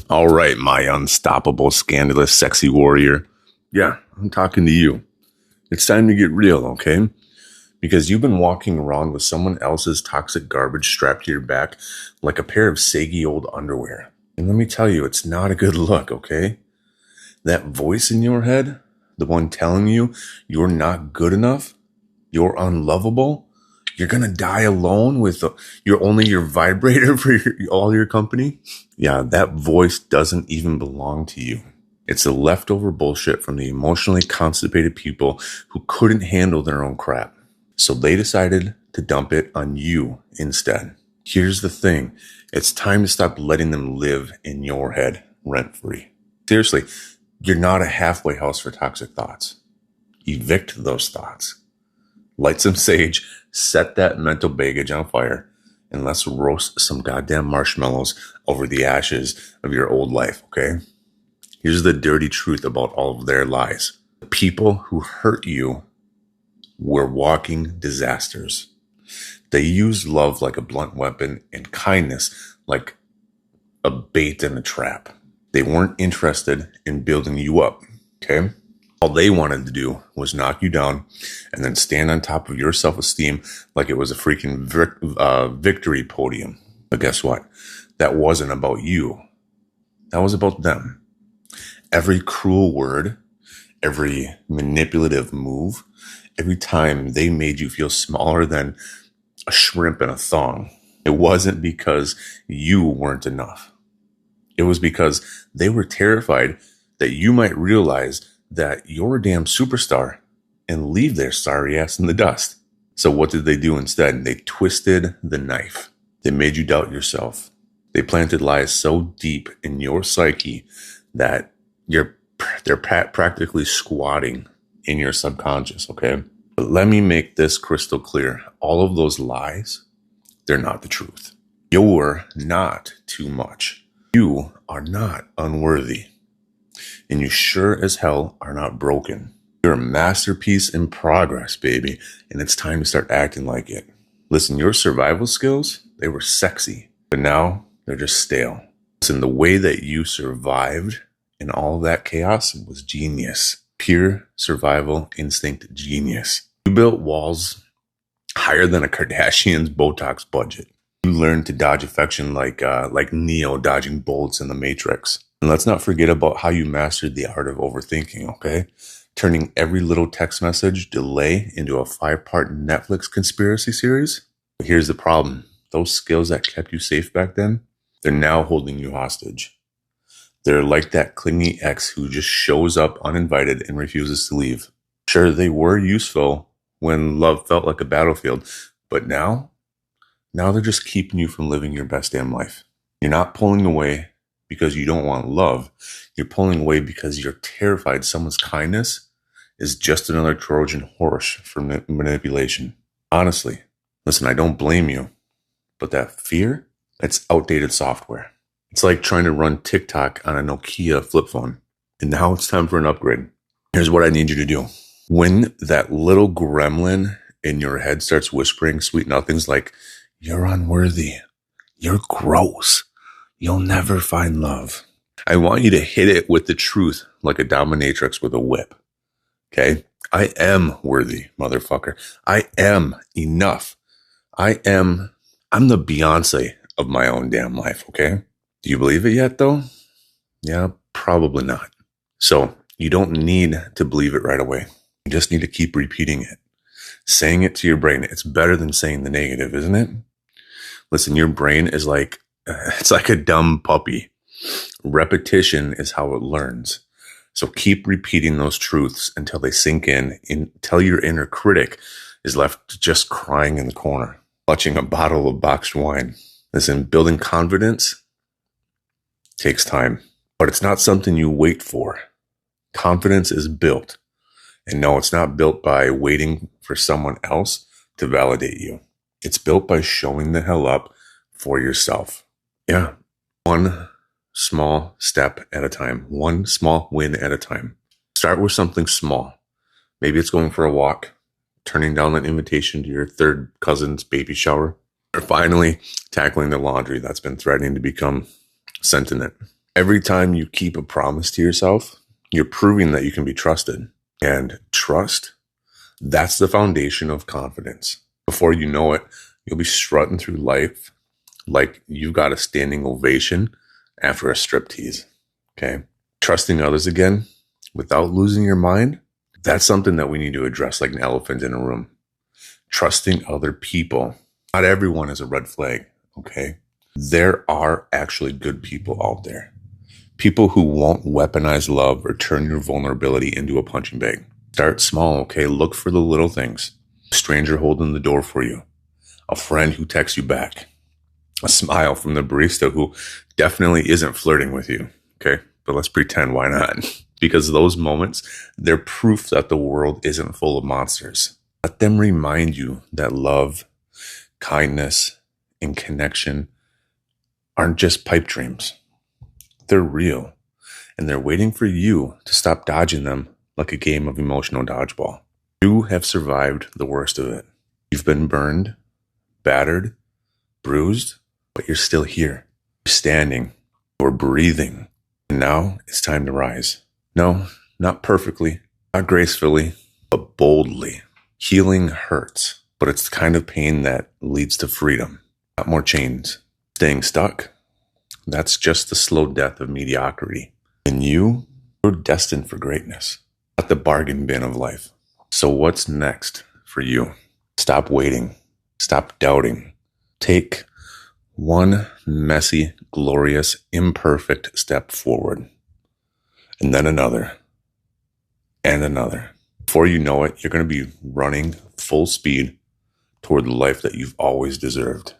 All right, my unstoppable, scandalous, sexy warrior. Yeah, I'm talking to you. It's time to get real, okay? Because you've been walking around with someone else's toxic garbage strapped to your back like a pair of saggy old underwear. And let me tell you, it's not a good look, okay? That voice in your head, the one telling you you're not good enough, you're unlovable, you're gonna die alone with your vibrator for all your company. Yeah, that voice doesn't even belong to you. It's the leftover bullshit from the emotionally constipated people who couldn't handle their own crap. So they decided to dump it on you instead. Here's the thing. It's time to stop letting them live in your head rent free. Seriously, you're not a halfway house for toxic thoughts. Evict those thoughts. Light some sage, set that mental baggage on fire, and let's roast some goddamn marshmallows over the ashes of your old life, okay? Here's the dirty truth about all of their lies. The people who hurt you were walking disasters. They used love like a blunt weapon and kindness like a bait in a trap. They weren't interested in building you up, okay? All they wanted to do was knock you down and then stand on top of your self-esteem like it was a freaking victory podium. But guess what? That wasn't about you. That was about them. Every cruel word, every manipulative move, every time they made you feel smaller than a shrimp in a thong, it wasn't because you weren't enough. It was because they were terrified that you might realize that you're a damn superstar and leave their sorry ass in the dust. So what did they do instead? They twisted the knife. They made you doubt yourself. They planted lies so deep in your psyche that they're practically squatting in your subconscious, okay? But let me make this crystal clear. All of those lies, they're not the truth. You're not too much. You are not unworthy. And you sure as hell are not broken. You're a masterpiece in progress, baby, and it's time to start acting like it. Listen, your survival skills, they were sexy, but now they're just stale. Listen, the way that you survived in all of that chaos was genius. Pure survival instinct genius. You built walls higher than a Kardashian's Botox budget. You learned to dodge affection like Neo dodging bullets in the Matrix. And let's not forget about how you mastered the art of overthinking, okay? Turning every little text message delay into a 5-part Netflix conspiracy series. But here's the problem. Those skills that kept you safe back then, they're now holding you hostage. They're like that clingy ex who just shows up uninvited and refuses to leave. Sure, they were useful when love felt like a battlefield, but now they're just keeping you from living your best damn life. You're not pulling away because you don't want love. You're pulling away because you're terrified someone's kindness is just another Trojan horse for manipulation. Honestly, listen, I don't blame you, but that fear, that's outdated software. It's like trying to run TikTok on a Nokia flip phone. And now it's time for an upgrade. Here's what I need you to do. When that little gremlin in your head starts whispering sweet nothings like, you're unworthy, you're gross, you'll never find love, I want you to hit it with the truth like a dominatrix with a whip. Okay? I am worthy, motherfucker. I am enough. I'm the Beyonce of my own damn life, okay? Do you believe it yet, though? Yeah, probably not. So you don't need to believe it right away. You just need to keep repeating it. Saying it to your brain. It's better than saying the negative, isn't it? Listen, your brain is it's like a dumb puppy. Repetition is how it learns. So keep repeating those truths until they sink in, until your inner critic is left just crying in the corner, clutching a bottle of boxed wine. Listen, building confidence takes time, but it's not something you wait for. Confidence is built. And no, it's not built by waiting for someone else to validate you. It's built by showing the hell up for yourself. Yeah. One small step at a time. One small win at a time. Start with something small. Maybe it's going for a walk, turning down an invitation to your third cousin's baby shower, or finally tackling the laundry that's been threatening to become sentient. Every time you keep a promise to yourself, you're proving that you can be trusted. And trust, that's the foundation of confidence. Before you know it, you'll be strutting through life like you've got a standing ovation after a striptease. Okay. Trusting others again without losing your mind, that's something that we need to address like an elephant in a room. Trusting other people. Not everyone is a red flag. Okay. There are actually good people out there. People who won't weaponize love or turn your vulnerability into a punching bag. Start small, okay? Look for the little things. A stranger holding the door for you. A friend who texts you back. A smile from the barista who definitely isn't flirting with you, okay? But let's pretend, why not? Because those moments, they're proof that the world isn't full of monsters. Let them remind you that love, kindness, and connection aren't just pipe dreams. They're real, and they're waiting for you to stop dodging them like a game of emotional dodgeball. You have survived the worst of it. You've been burned, battered, bruised, but you're still here. You're standing, you're breathing, and now it's time to rise. No, not perfectly, not gracefully, but boldly. Healing hurts, but it's the kind of pain that leads to freedom. Not more chains. Staying stuck, that's just the slow death of mediocrity. And you're destined for greatness, not the bargain bin of life. So what's next for you? Stop waiting. Stop doubting. Take one messy, glorious, imperfect step forward. And then another. And another. Before you know it, you're going to be running full speed toward the life that you've always deserved.